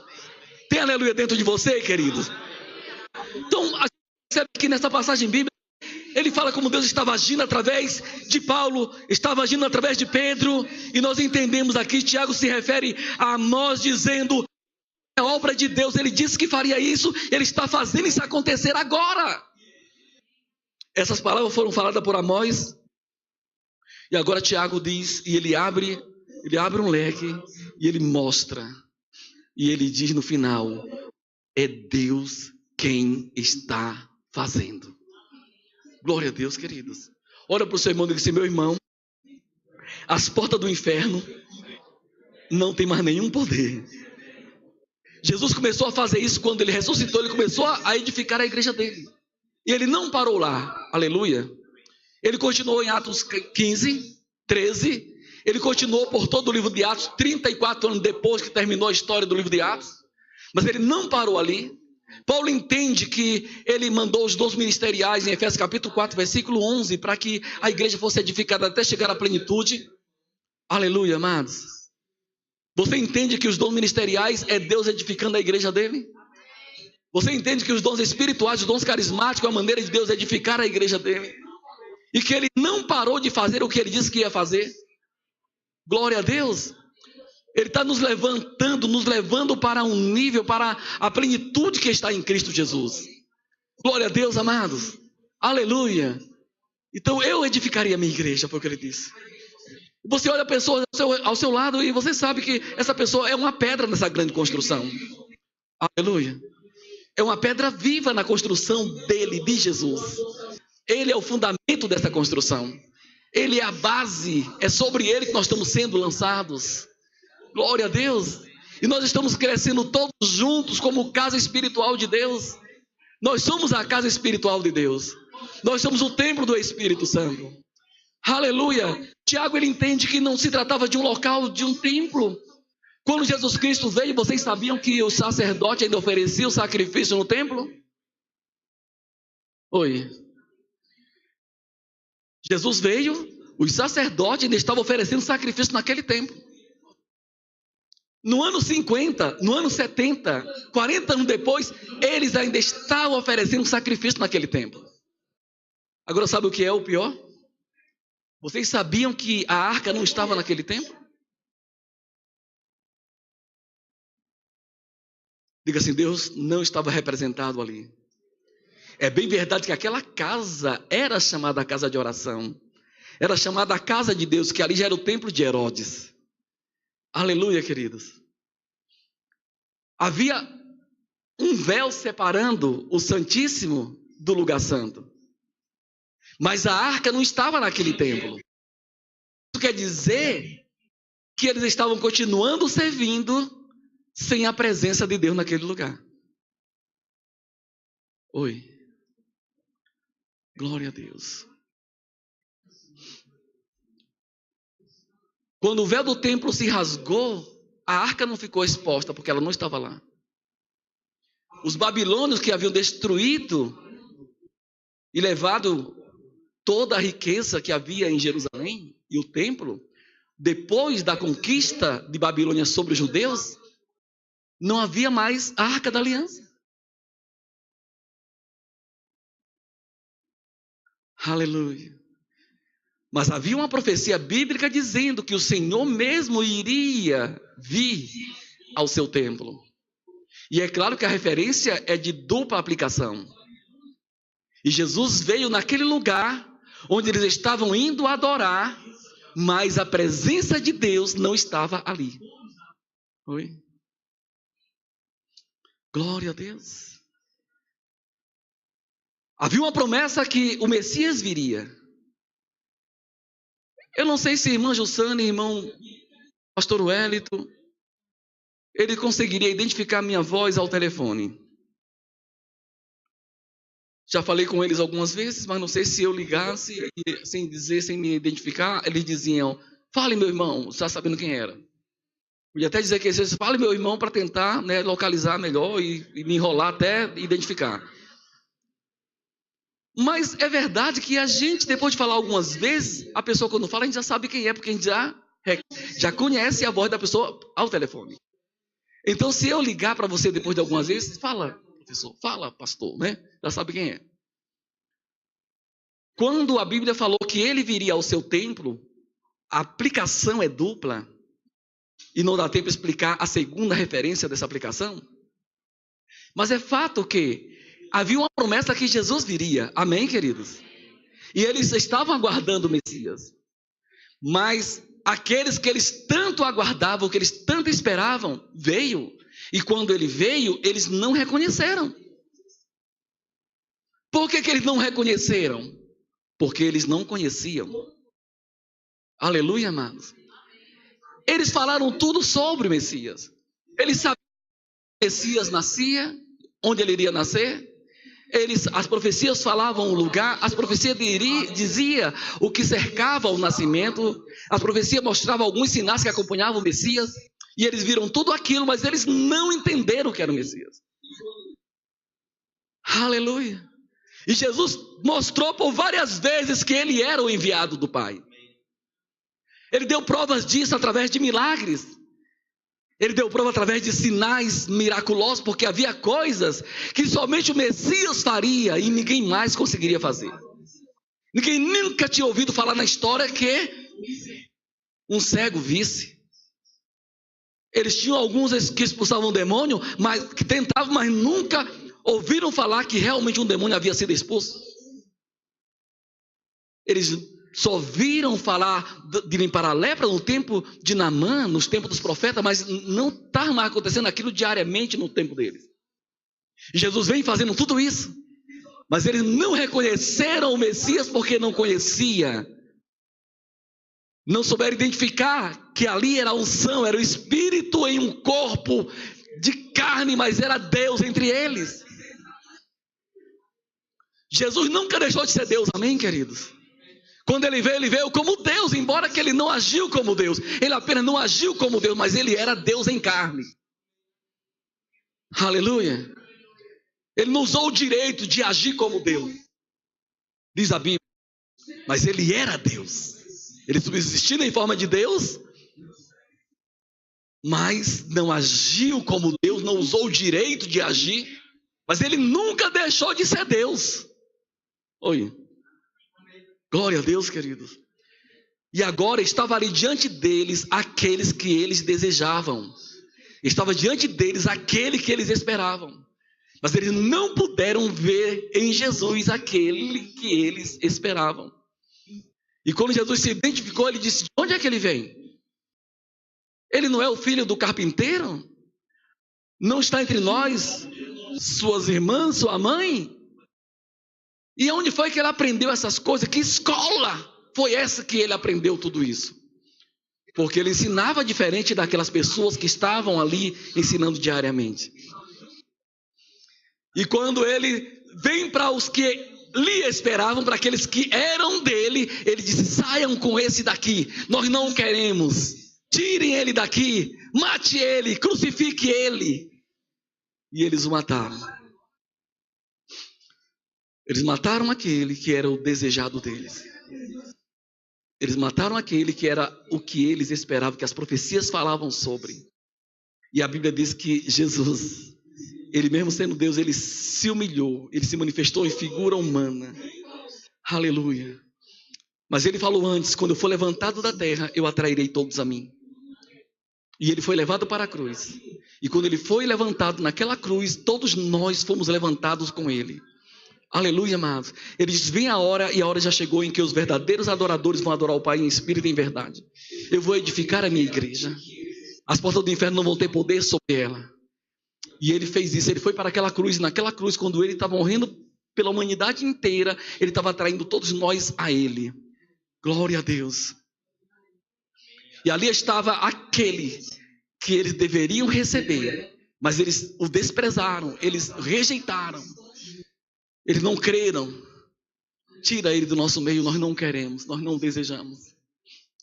Tem aleluia dentro de você, queridos? Então, a gente percebe que nessa passagem bíblica, ele fala como Deus estava agindo através de Paulo, estava agindo através de Pedro, e nós entendemos aqui, Tiago se refere a nós dizendo, a obra de Deus, ele disse que faria isso, ele está fazendo isso acontecer agora. Essas palavras foram faladas por Amós, e agora Tiago diz, e ele abre um leque, e ele mostra, e ele diz no final, é Deus quem está fazendo. Glória a Deus, queridos. Olha para o seu irmão e diz assim, meu irmão, as portas do inferno não tem mais nenhum poder. Jesus começou a fazer isso quando ele ressuscitou, ele começou a edificar a igreja dele. E ele não parou lá, aleluia. Ele continuou em Atos 15, 13. Ele continuou por todo o livro de Atos, 34 anos depois que terminou a história do livro de Atos. Mas ele não parou ali. Paulo entende que ele mandou os dons ministeriais em Efésios capítulo 4, versículo 11, para que a igreja fosse edificada até chegar à plenitude. Aleluia, amados. Você entende que os dons ministeriais é Deus edificando a igreja dele? Você entende que os dons espirituais, os dons carismáticos é a maneira de Deus edificar a igreja dele? E que ele não parou de fazer o que ele disse que ia fazer? Glória a Deus. Ele está nos levantando, nos levando para um nível, para a plenitude que está em Cristo Jesus. Glória a Deus, amados. Aleluia. Então eu edificaria a minha igreja, foi o que ele disse. Você olha a pessoa ao seu lado e você sabe que essa pessoa é uma pedra nessa grande construção. Aleluia. É uma pedra viva na construção dele, de Jesus. Ele é o fundamento dessa construção. Ele é a base. É sobre ele que nós estamos sendo lançados. Glória a Deus. E nós estamos crescendo todos juntos como casa espiritual de Deus. Nós somos a casa espiritual de Deus. Nós somos o templo do Espírito Santo. Aleluia. Tiago, ele entende que não se tratava de um local, de um templo. Quando Jesus Cristo veio, vocês sabiam que o sacerdote ainda oferecia o sacrifício no templo? Oi. Jesus veio, os sacerdotes ainda estavam oferecendo sacrifício naquele templo. No ano 50, no ano 70, 40 anos depois, eles ainda estavam oferecendo sacrifício naquele templo. Agora sabe o que é o pior? Vocês sabiam que a arca não estava naquele templo? Diga assim, Deus não estava representado ali. É bem verdade que aquela casa era chamada a casa de oração. Era chamada a casa de Deus, que ali já era o templo de Herodes. Aleluia, queridos. Havia um véu separando o Santíssimo do lugar santo. Mas a arca não estava naquele templo. Isso quer dizer que eles estavam continuando servindo sem a presença de Deus naquele lugar. Oi. Glória a Deus. Quando o véu do templo se rasgou, a arca não ficou exposta, porque ela não estava lá. Os babilônios que haviam destruído e levado toda a riqueza que havia em Jerusalém e o templo, depois da conquista de Babilônia sobre os judeus, não havia mais a arca da aliança. Aleluia. Mas havia uma profecia bíblica dizendo que o Senhor mesmo iria vir ao seu templo. E é claro que a referência é de dupla aplicação. E Jesus veio naquele lugar onde eles estavam indo adorar, mas a presença de Deus não estava ali. Oi? Glória a Deus. Havia uma promessa que o Messias viria. Eu não sei se irmã Jussane, irmão pastor Wellington, ele conseguiria identificar minha voz ao telefone. Já falei com eles algumas vezes, mas não sei se eu ligasse, sem dizer, sem me identificar, eles diziam, fale meu irmão, já sabendo quem era. Podia até dizer que eles fale meu irmão para tentar, né, localizar melhor e me enrolar até identificar. Mas é verdade que a gente, depois de falar algumas vezes, a pessoa quando fala, a gente já sabe quem é, porque a gente já conhece a voz da pessoa ao telefone. Então, se eu ligar para você depois de algumas vezes, fala, professor, fala, pastor, né? Já sabe quem é. Quando a Bíblia falou que ele viria ao seu templo, a aplicação é dupla, e não dá tempo de explicar a segunda referência dessa aplicação. Mas é fato que havia uma promessa que Jesus viria. Amém, queridos? E eles estavam aguardando o Messias. Mas aqueles que eles tanto aguardavam, que eles tanto esperavam, veio. E quando ele veio, eles não reconheceram. Por que eles não reconheceram? Porque eles não conheciam. Aleluia, amados. Eles falaram tudo sobre o Messias. Eles sabiam que o Messias nascia, onde ele iria nascer. As profecias falavam o lugar, as profecias dizia o que cercava o nascimento, as profecias mostravam alguns sinais que acompanhavam o Messias, e eles viram tudo aquilo, mas eles não entenderam o que era o Messias. Aleluia! E Jesus mostrou por várias vezes que ele era o enviado do Pai. Ele deu provas disso através de milagres. Ele deu prova através de sinais miraculosos, porque havia coisas que somente o Messias faria e ninguém mais conseguiria fazer. Ninguém nunca tinha ouvido falar na história que um cego visse. Eles tinham alguns que expulsavam o demônio, mas que tentavam, mas nunca ouviram falar que realmente um demônio havia sido expulso. Eles só viram falar de limpar a lepra no tempo de Naamã, nos tempos dos profetas, mas não está mais acontecendo aquilo diariamente no tempo deles. E Jesus vem fazendo tudo isso, mas eles não reconheceram o Messias porque não conhecia. Não souberam identificar que ali era a unção, era o Espírito em um corpo de carne, mas era Deus entre eles. Jesus nunca deixou de ser Deus, amém, queridos? Quando ele veio como Deus, embora que ele não agiu como Deus. Ele apenas não agiu como Deus, mas ele era Deus em carne. Aleluia. Ele não usou o direito de agir como Deus, diz a Bíblia, mas ele era Deus. Ele subsistiu em forma de Deus, mas não agiu como Deus, não usou o direito de agir, mas ele nunca deixou de ser Deus. Oi. Glória a Deus, queridos. E agora estava ali diante deles aqueles que eles desejavam. Estava diante deles aquele que eles esperavam. Mas eles não puderam ver em Jesus aquele que eles esperavam. E quando Jesus se identificou, ele disse: de onde é que ele vem? Ele não é o filho do carpinteiro? Não está entre nós, suas irmãs, sua mãe? E onde foi que ele aprendeu essas coisas? Que escola foi essa que ele aprendeu tudo isso? Porque ele ensinava diferente daquelas pessoas que estavam ali ensinando diariamente. E quando ele vem para os que lhe esperavam, para aqueles que eram dele, ele disse: saiam com esse daqui, nós não queremos, tirem ele daqui, mate ele, crucifique ele. E eles o mataram. Eles mataram aquele que era o desejado deles. Eles mataram aquele que era o que eles esperavam, que as profecias falavam sobre. E a Bíblia diz que Jesus, ele mesmo sendo Deus, ele se humilhou, ele se manifestou em figura humana. Aleluia. Mas ele falou antes: quando eu for levantado da terra, eu atrairei todos a mim. E ele foi levado para a cruz. E quando ele foi levantado naquela cruz, todos nós fomos levantados com ele. Aleluia, amados. Ele diz: vem a hora, e a hora já chegou, em que os verdadeiros adoradores vão adorar o Pai em espírito e em verdade. Eu vou edificar a minha igreja. As portas do inferno não vão ter poder sobre ela. E ele fez isso, ele foi para aquela cruz, e naquela cruz, quando ele estava morrendo pela humanidade inteira, ele estava atraindo todos nós a ele. Glória a Deus. E ali estava aquele que eles deveriam receber, mas eles o desprezaram, eles rejeitaram, eles não creram. Tira ele do nosso meio, nós não queremos, nós não desejamos.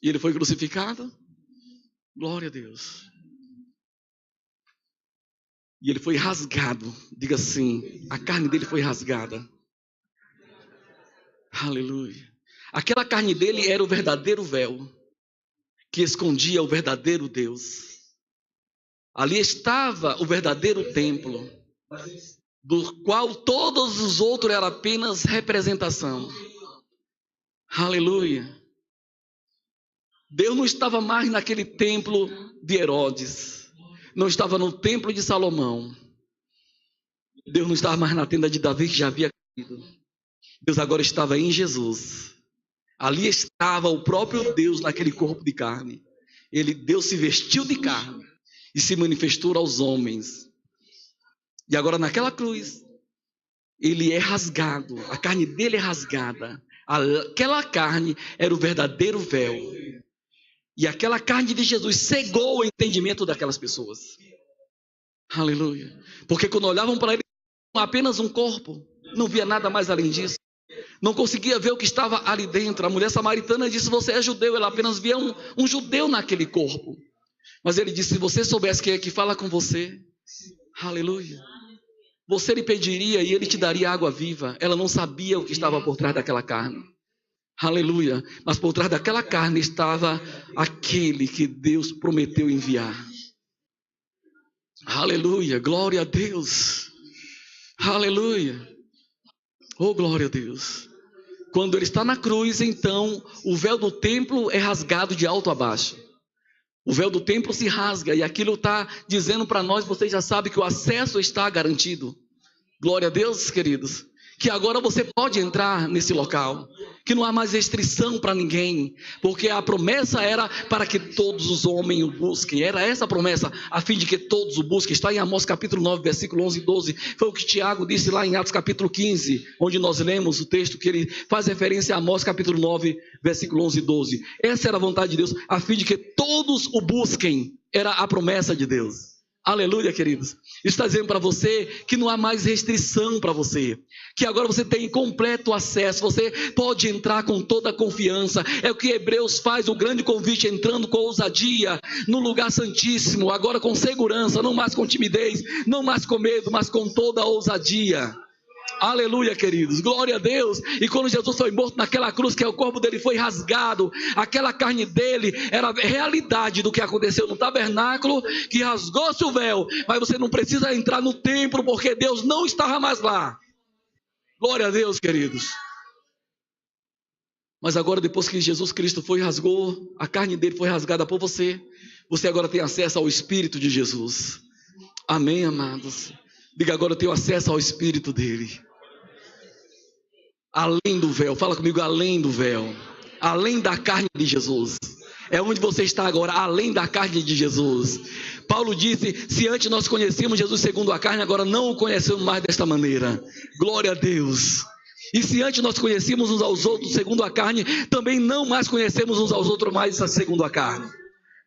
E ele foi crucificado. Glória a Deus. E ele foi rasgado. Diga assim: a carne dele foi rasgada. Aleluia. Aquela carne dele era o verdadeiro véu que escondia o verdadeiro Deus. Ali estava o verdadeiro templo, do qual todos os outros eram apenas representação. Aleluia. Deus não estava mais naquele templo de Herodes, não estava no templo de Salomão. Deus não estava mais na tenda de Davi, que já havia caído. Deus agora estava em Jesus. Ali estava o próprio Deus naquele corpo de carne. Deus se vestiu de carne e se manifestou aos homens. E agora naquela cruz, ele é rasgado, a carne dele é rasgada. Aquela carne era o verdadeiro véu. E aquela carne de Jesus cegou o entendimento daquelas pessoas. Aleluia. Porque quando olhavam para ele, apenas um corpo. não via nada mais além disso. Não conseguia ver o que estava ali dentro. A mulher samaritana disse: você é judeu. Ela apenas via um judeu naquele corpo. Mas ele disse: se você soubesse quem é que fala com você, aleluia, você lhe pediria e ele te daria água viva. Ela não sabia o que estava por trás daquela carne. Aleluia. Mas por trás daquela carne estava aquele que Deus prometeu enviar. Aleluia. Glória a Deus. Aleluia. Oh, glória a Deus. Quando ele está na cruz, então, o véu do templo é rasgado de alto a baixo. O véu do templo se rasga e aquilo está dizendo para nós, vocês já sabem que o acesso está garantido. Glória a Deus, queridos. Que agora você pode entrar nesse local. Que não há mais restrição para ninguém. Porque a promessa era para que todos os homens o busquem. Era essa a promessa, a fim de que todos o busquem. Está em Amós capítulo 9, versículo 11 e 12. Foi o que Tiago disse lá em Atos capítulo 15, onde nós lemos o texto que ele faz referência a Amós capítulo 9, versículo 11 e 12. Essa era a vontade de Deus, a fim de que todos o busquem. Era a promessa de Deus. Aleluia, queridos. Isso está dizendo para você que não há mais restrição para você. Que agora você tem completo acesso. Você pode entrar com toda a confiança. É o que Hebreus faz, o grande convite, entrando com ousadia no lugar santíssimo. Agora com segurança, não mais com timidez, não mais com medo, mas com toda a ousadia. Aleluia, queridos, glória a Deus. E quando Jesus foi morto naquela cruz, que o corpo dele foi rasgado, aquela carne dele era a realidade do que aconteceu no tabernáculo, que rasgou-se o véu. Mas você não precisa entrar no templo, porque Deus não estava mais lá. Glória a Deus, queridos. Mas agora, depois que Jesus Cristo rasgou, a carne dele foi rasgada por você, você agora tem acesso ao Espírito de Jesus. Amém, amados? Diga: agora eu tenho acesso ao Espírito dele. Além do véu, fala comigo: além do véu, além da carne de Jesus. É onde você está agora, além da carne de Jesus. Paulo disse: se antes nós conhecíamos Jesus segundo a carne, agora não o conhecemos mais desta maneira. Glória a Deus. E se antes nós conhecíamos uns aos outros segundo a carne, também não mais conhecemos uns aos outros mais segundo a carne.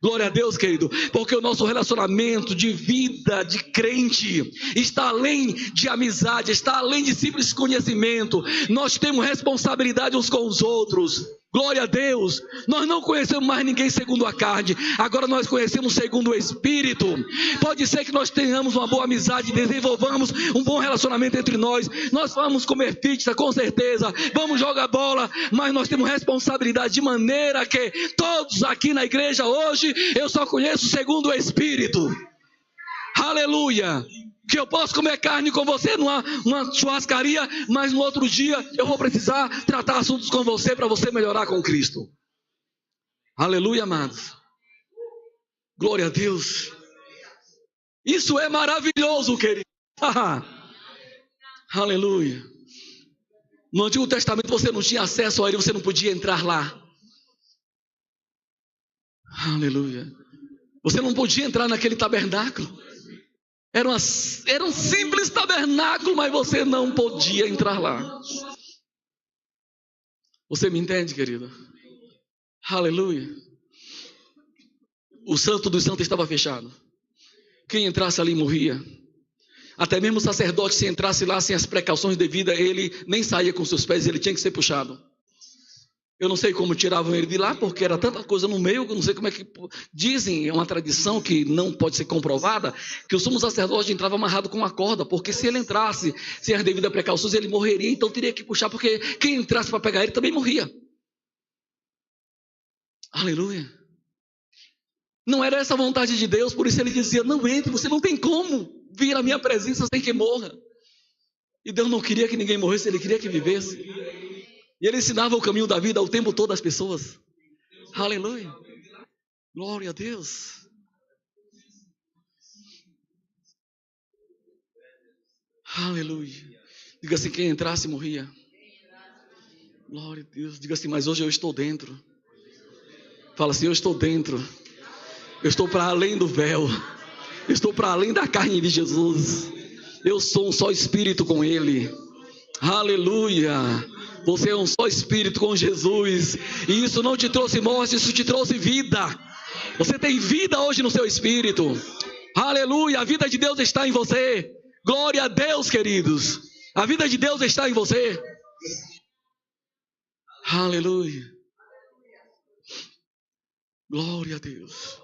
Glória a Deus, querido, porque o nosso relacionamento de vida, de crente, está além de amizade, está além de simples conhecimento. Nós temos responsabilidade uns com os outros. Glória a Deus. Nós não conhecemos mais ninguém segundo a carne, agora nós conhecemos segundo o Espírito. Pode ser que nós tenhamos uma boa amizade, desenvolvamos um bom relacionamento entre nós. Nós vamos comer pizza, com certeza, vamos jogar bola, mas nós temos responsabilidade de maneira que todos aqui na igreja hoje, eu só conheço segundo o Espírito. Aleluia. Que eu posso comer carne com você numa churrascaria, mas no outro dia eu vou precisar tratar assuntos com você para você melhorar com Cristo. Aleluia, amados. Glória a Deus. Isso é maravilhoso, querido. Aleluia. No Antigo Testamento você não tinha acesso a ele, você não podia entrar lá. Aleluia. Você não podia entrar naquele tabernáculo. Era um simples tabernáculo, mas você não podia entrar lá. Você me entende, querido? Aleluia. O Santo dos Santos estava fechado. Quem entrasse ali morria. Até mesmo o sacerdote, se entrasse lá sem as precauções devidas, ele nem saía com seus pés, ele tinha que ser puxado. Eu não sei como tiravam ele de lá, porque era tanta coisa no meio, eu não sei como é que... Dizem, é uma tradição que não pode ser comprovada, que o sumo sacerdote entrava amarrado com uma corda, porque se ele entrasse sem as devidas precauções, ele morreria, então teria que puxar, porque quem entrasse para pegar ele também morria. Aleluia. Não era essa a vontade de Deus, por isso ele dizia: não entre, você não tem como vir à minha presença sem que morra. E Deus não queria que ninguém morresse, ele queria que vivesse. E ele ensinava o caminho da vida o tempo todo às pessoas. Aleluia. Glória a Deus. Aleluia. Diga assim: quem entrasse morria. Glória a Deus. Diga assim: mas hoje eu estou dentro. Fala assim: eu estou dentro. Eu estou para além do véu. Eu estou para além da carne de Jesus. Eu sou um só espírito com ele. Aleluia. Você é um só espírito com Jesus. E isso não te trouxe morte, isso te trouxe vida. Você tem vida hoje no seu espírito. Aleluia, a vida de Deus está em você. Glória a Deus, queridos. A vida de Deus está em você. Aleluia. Glória a Deus.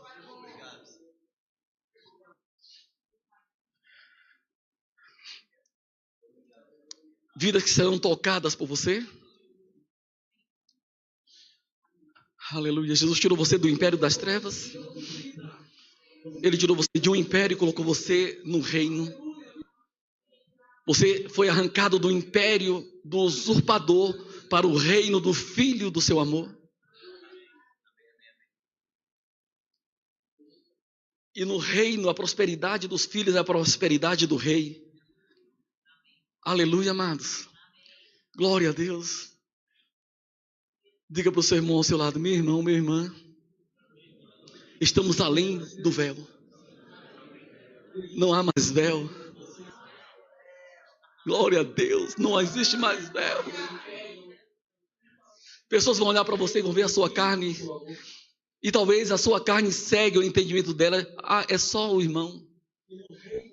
Vidas que serão tocadas por você. Aleluia. Jesus tirou você do império das trevas. Ele tirou você de um império e colocou você no reino. Você foi arrancado do império do usurpador para o reino do Filho do seu amor. E no reino, a prosperidade dos filhos é a prosperidade do rei. Aleluia, amados. Glória a Deus. Diga para o seu irmão ao seu lado: meu irmão, minha irmã, estamos além do véu. Não há mais véu. Glória a Deus, não existe mais véu. Pessoas vão olhar para você e vão ver a sua carne. E talvez a sua carne segue o entendimento dela. Ah, é só o irmão.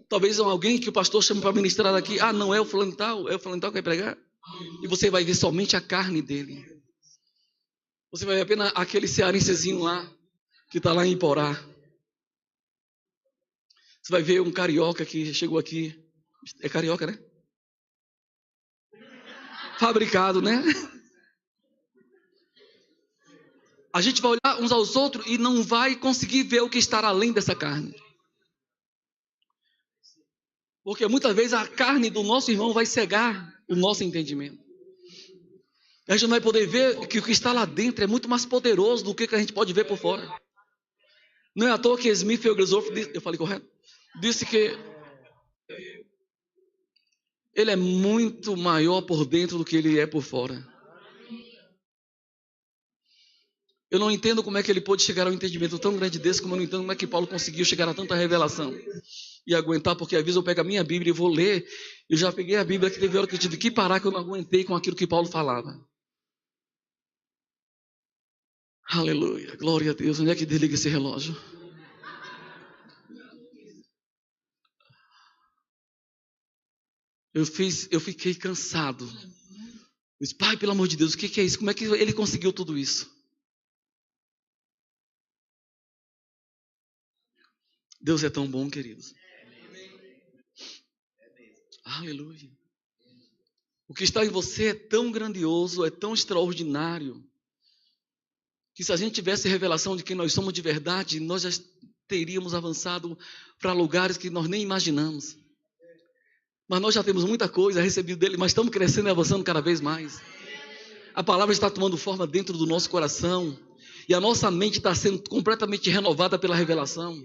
Talvez alguém que o pastor chama para ministrar aqui. Ah, não é o fulano tal, é o fulano tal que vai pregar. E você vai ver somente a carne dele. Você vai ver apenas aquele cearensezinho lá, que está lá em Iporá. Você vai ver um carioca que chegou aqui. É carioca, né? Fabricado, né? A gente vai olhar uns aos outros e não vai conseguir ver o que está além dessa carne. Porque muitas vezes a carne do nosso irmão vai cegar o nosso entendimento. A gente não vai poder ver que o que está lá dentro é muito mais poderoso do que a gente pode ver por fora. Não é à toa que Smith Wigglesworth, eu falei correto? Disse que ele é muito maior por dentro do que ele é por fora. Eu não entendo como é que ele pôde chegar ao entendimento tão grande desse, como eu não entendo como é que Paulo conseguiu chegar a tanta revelação. E aguentar, porque às vezes eu pego a minha Bíblia e vou ler. Eu já peguei a Bíblia que teve hora que eu tive que parar, que eu não aguentei com aquilo que Paulo falava. Aleluia, glória a Deus. Onde é que desliga esse relógio? Eu fiquei cansado. Eu disse: Pai, pelo amor de Deus, o que é isso? Como é que ele conseguiu tudo isso? Deus é tão bom, queridos. Aleluia. O que está em você é tão grandioso, é tão extraordinário, que se a gente tivesse revelação de quem nós somos de verdade, nós já teríamos avançado para lugares que nós nem imaginamos. Mas nós já temos muita coisa recebido dele, mas estamos crescendo e avançando cada vez mais. A palavra está tomando forma dentro do nosso coração, e a nossa mente está sendo completamente renovada pela revelação.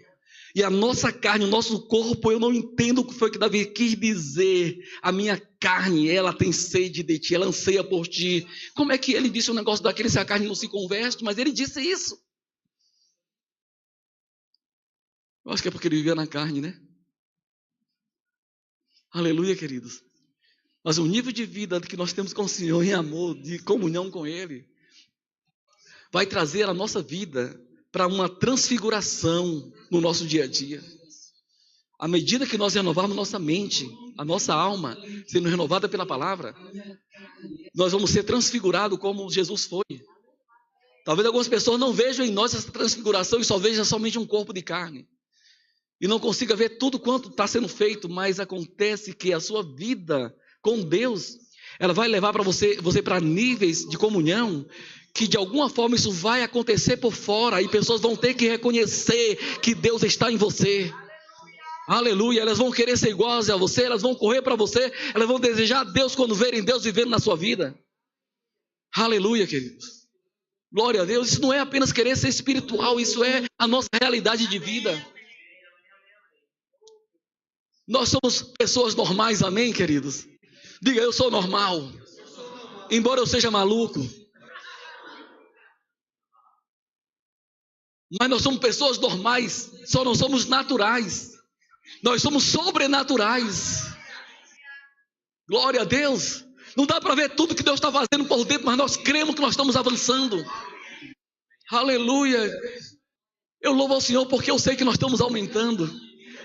E a nossa carne, o nosso corpo, eu não entendo o que foi que Davi quis dizer. A minha carne, ela tem sede de ti, ela anseia por ti. Como é que ele disse um negócio daquele se a carne não se converte? Mas ele disse isso. Eu acho que é porque ele vivia na carne, né? Aleluia, queridos. Mas o nível de vida que nós temos com o Senhor em amor, de comunhão com Ele, vai trazer a nossa vida para uma transfiguração no nosso dia a dia. À medida que nós renovarmos nossa mente, a nossa alma, sendo renovada pela palavra, nós vamos ser transfigurados como Jesus foi. Talvez algumas pessoas não vejam em nós essa transfiguração e só vejam somente um corpo de carne. E não consiga ver tudo quanto está sendo feito, mas acontece que a sua vida com Deus, ela vai levar para você para níveis de comunhão, que de alguma forma isso vai acontecer por fora, e pessoas vão ter que reconhecer que Deus está em você. Aleluia, elas vão querer ser iguais a você, elas vão correr para você, elas vão desejar Deus quando verem Deus vivendo na sua vida. Aleluia, queridos. Glória a Deus, isso não é apenas querer ser espiritual, isso é a nossa realidade de vida. Nós somos pessoas normais, amém, queridos? Diga: eu sou normal, embora eu seja maluco. Mas nós somos pessoas normais, só não somos naturais. Nós somos sobrenaturais. Glória a Deus. Não dá para ver tudo que Deus está fazendo por dentro, mas nós cremos que nós estamos avançando. Aleluia. Eu louvo ao Senhor porque eu sei que nós estamos aumentando.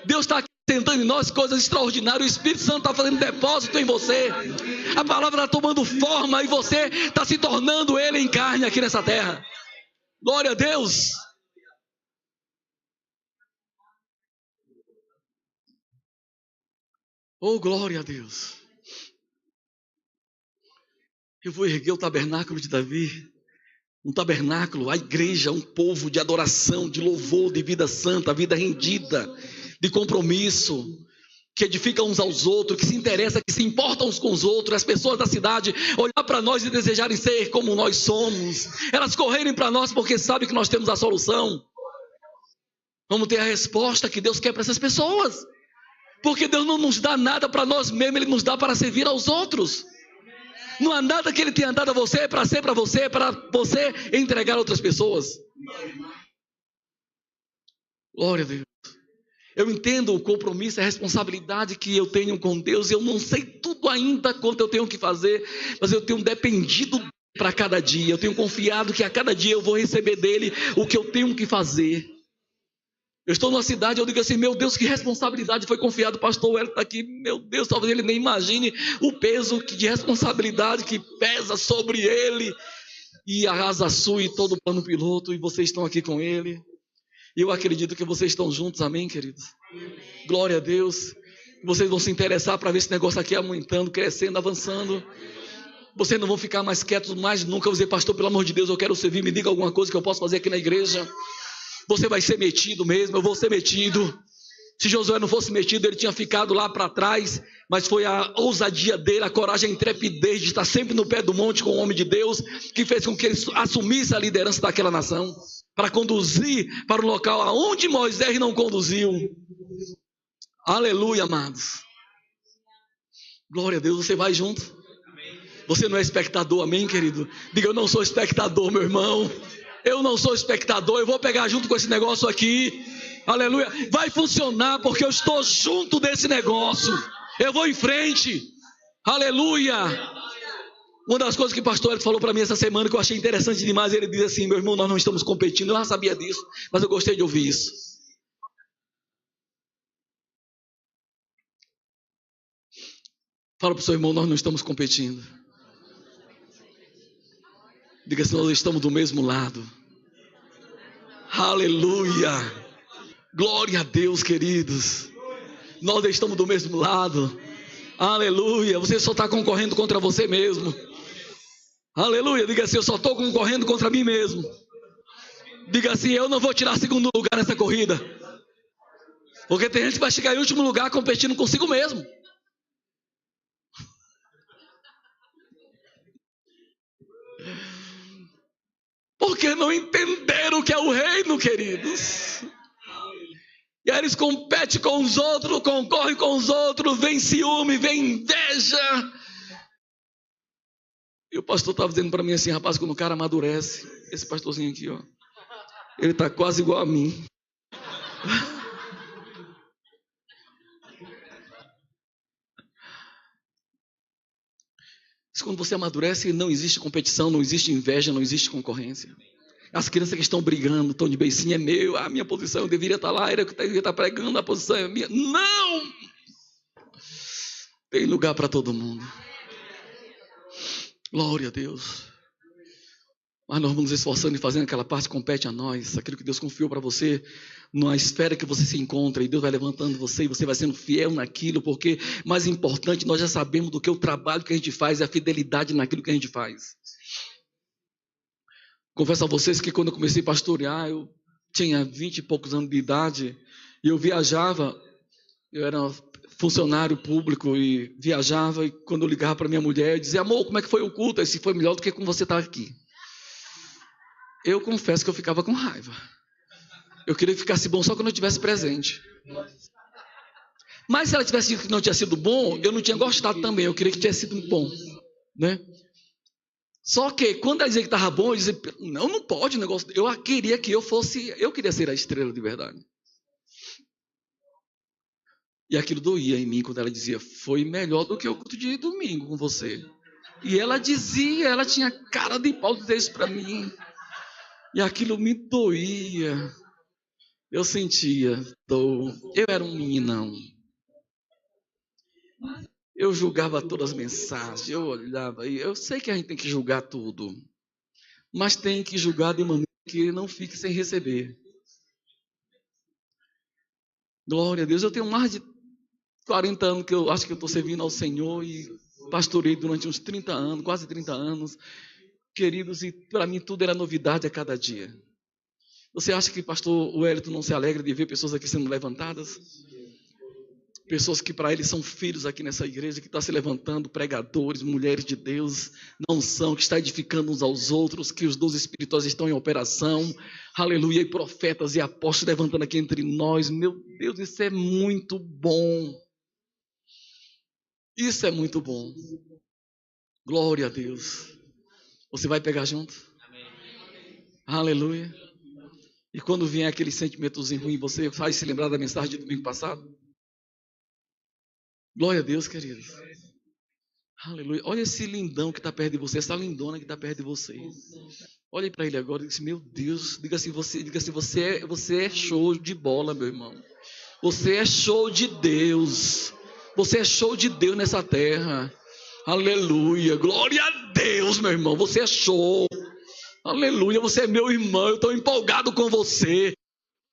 Deus está acrescentando em nós coisas extraordinárias. O Espírito Santo está fazendo depósito em você. A palavra está tomando forma e você está se tornando ele em carne aqui nessa terra. Glória a Deus. Oh, glória a Deus. Eu vou erguer o tabernáculo de Davi. Um tabernáculo, a igreja, um povo de adoração, de louvor, de vida santa, vida rendida, de compromisso, que edifica uns aos outros, que se interessa, que se importa uns com os outros. As pessoas da cidade olhar para nós e desejarem ser como nós somos. Elas correrem para nós porque sabem que nós temos a solução. Vamos ter a resposta que Deus quer para essas pessoas. Porque Deus não nos dá nada para nós mesmos, Ele nos dá para servir aos outros. Não há nada que Ele tenha dado a você para ser para você entregar a outras pessoas. Glória a Deus. Eu entendo o compromisso e a responsabilidade que eu tenho com Deus. Eu não sei tudo ainda quanto eu tenho que fazer, mas eu tenho dependido para cada dia. Eu tenho confiado que a cada dia eu vou receber dele o que eu tenho que fazer. Eu estou numa cidade, eu digo assim, meu Deus, que responsabilidade foi confiado, o pastor Hélio está aqui, meu Deus, talvez ele nem imagine o peso de responsabilidade que pesa sobre ele, e a Asa Sul e todo o plano piloto, e vocês estão aqui com ele, e eu acredito que vocês estão juntos, amém, queridos? Glória a Deus, vocês vão se interessar para ver esse negócio aqui aumentando, crescendo, avançando, vocês não vão ficar mais quietos mais nunca. Eu vou dizer, pastor, pelo amor de Deus, eu quero servir, me diga alguma coisa que eu posso fazer aqui na igreja. Você vai ser metido mesmo, eu vou ser metido. Se Josué não fosse metido, ele tinha ficado lá para trás, mas foi a ousadia dele, a coragem, a intrepidez de estar sempre no pé do monte com o homem de Deus, que fez com que ele assumisse a liderança daquela nação, para conduzir para o local aonde Moisés não conduziu. Aleluia, amados. Glória a Deus, você vai junto? Você não é espectador, amém, querido? Diga, eu não sou espectador, meu irmão. Eu não sou espectador, eu vou pegar junto com esse negócio aqui. Aleluia. Vai funcionar porque eu estou junto desse negócio. Eu vou em frente. Aleluia. Uma das coisas que o pastor falou para mim essa semana que eu achei interessante demais, ele diz assim, meu irmão, nós não estamos competindo. Eu já sabia disso, mas eu gostei de ouvir isso. Fala para o seu irmão, nós não estamos competindo. Diga assim, nós estamos do mesmo lado. Aleluia. Glória a Deus, queridos. Nós estamos do mesmo lado. Aleluia. Você só está concorrendo contra você mesmo. Aleluia. Diga assim, eu só estou concorrendo contra mim mesmo. Diga assim, eu não vou tirar segundo lugar nessa corrida. Porque tem gente que vai chegar em último lugar competindo consigo mesmo. Porque não entenderam o que é o reino, queridos. E aí eles competem com os outros, concorrem com os outros, vem ciúme, vem inveja. E o pastor estava dizendo para mim assim, rapaz, quando o cara amadurece, esse pastorzinho aqui, ó, ele está quase igual a mim. Mas quando você amadurece, não existe competição, não existe inveja, não existe concorrência. As crianças que estão brigando, estão de beicinho, é meu, a minha posição, eu deveria estar lá, eu deveria estar pregando, a posição é minha. Não! Tem lugar para todo mundo. Glória a Deus. Mas nós vamos nos esforçando e fazendo aquela parte que compete a nós, aquilo que Deus confiou para você, na esfera que você se encontra, e Deus vai levantando você, e você vai sendo fiel naquilo, porque mais importante, nós já sabemos do que o trabalho que a gente faz, é a fidelidade naquilo que a gente faz. Confesso a vocês que quando eu comecei a pastorear, eu tinha 20 e poucos anos de idade, e eu viajava, eu era funcionário público, e viajava, e quando eu ligava para minha mulher, eu dizia, amor, como é que foi o culto? Esse foi melhor do que como você está aqui. Eu confesso que eu ficava com raiva. Eu queria que ficasse bom só quando eu estivesse presente. Mas se ela tivesse dito que não tinha sido bom, eu não tinha gostado também. Eu queria que tivesse sido bom, né? Só que quando ela dizia que estava bom, eu dizia, não pode o negócio. Eu queria que eu queria ser a estrela de verdade. E aquilo doía em mim quando ela dizia, foi melhor do que o culto de domingo com você. E ela dizia, ela tinha cara de pau dizer isso para mim. E aquilo me doía. Eu sentia, eu era um meninão. Eu julgava todas as mensagens, eu olhava e eu sei que a gente tem que julgar tudo, mas tem que julgar de maneira que não fique sem receber. Glória a Deus, eu tenho mais de 40 anos que eu acho que eu estou servindo ao Senhor e pastorei durante uns 30 anos, quase 30 anos, queridos, e para mim tudo era novidade a cada dia. Você acha que pastor Wellington não se alegra de ver pessoas aqui sendo levantadas? Pessoas que para ele são filhos aqui nessa igreja, que está se levantando, pregadores, mulheres de Deus, não são, que está edificando uns aos outros, que os dons espirituais estão em operação, aleluia, e profetas e apóstolos levantando aqui entre nós. Meu Deus, isso é muito bom. Isso é muito bom. Glória a Deus. Você vai pegar junto? Aleluia. E quando vier aquele sentimentozinho ruim, você faz se lembrar da mensagem de domingo passado? Glória a Deus, queridos. Aleluia. Olha esse lindão que está perto de você, essa lindona que está perto de você. Olhe para ele agora e diga assim, meu Deus, diga assim, você é show de bola, meu irmão. Você é show de Deus. Você é show de Deus nessa terra. Aleluia. Glória a Deus, meu irmão. Você é show. Aleluia. Você é meu irmão. Eu estou empolgado com você.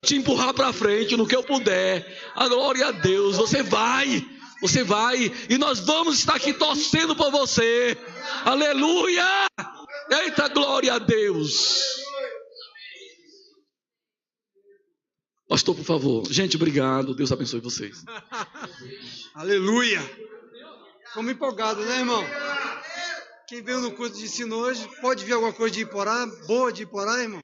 Te empurrar para frente no que eu puder. A glória a Deus. Você vai. Você vai. E nós vamos estar aqui torcendo por você. Aleluia. Eita, glória a Deus. Pastor, por favor. Gente, obrigado. Deus abençoe vocês. Aleluia. Estamos empolgados, né, irmão? Quem veio no curso de ensino hoje, pode ver alguma coisa de Iporá, boa de Iporá, irmão?